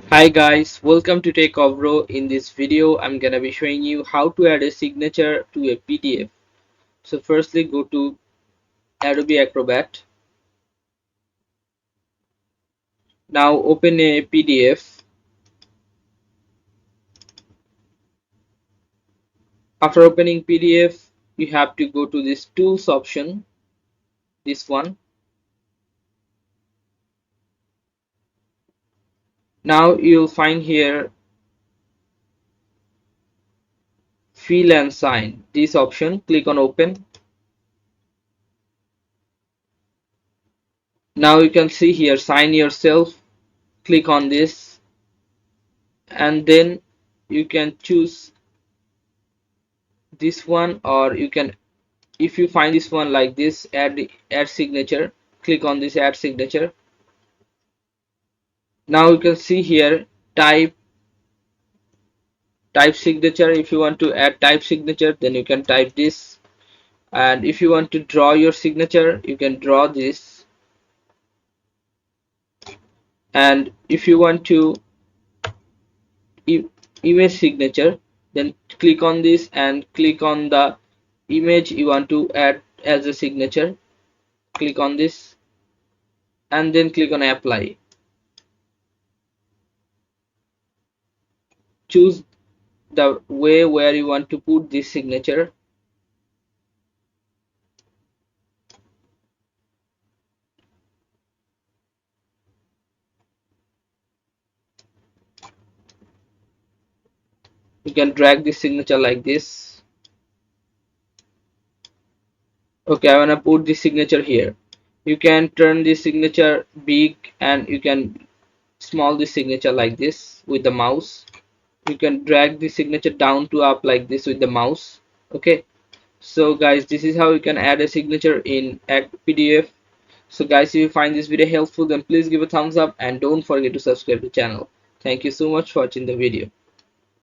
Hi guys, welcome to Techavro. In this video, I'm gonna be showing you how to add a signature to a PDF. So firstly, go to Adobe Acrobat. Now open a PDF. After opening PDF, you have to go to this Tools option, this one. Now you'll find here Fill and Sign. This option, click on Open. Now you can see here Sign Yourself. Click on this, and then you can choose this one, or you can, if you find this one like this, add signature, click on this add signature. Now you can see here type signature. If you want to add type signature, then you can type this, and if you want to draw your signature, you can draw this, and if you want to image signature, then click on this and click on the image you want to add as a signature. Click on this and then click on apply. Choose the way where you want to put this signature. You can drag this signature like this. Okay, I want to put this signature here. You can turn this signature big, and you can small this signature like this with the mouse. You can drag the signature down to up like this with the mouse. Okay, so guys, this is how you can add a signature in a PDF. So guys, if you find this video helpful, then please give a thumbs up and don't forget to subscribe to the channel. Thank you so much for watching the video.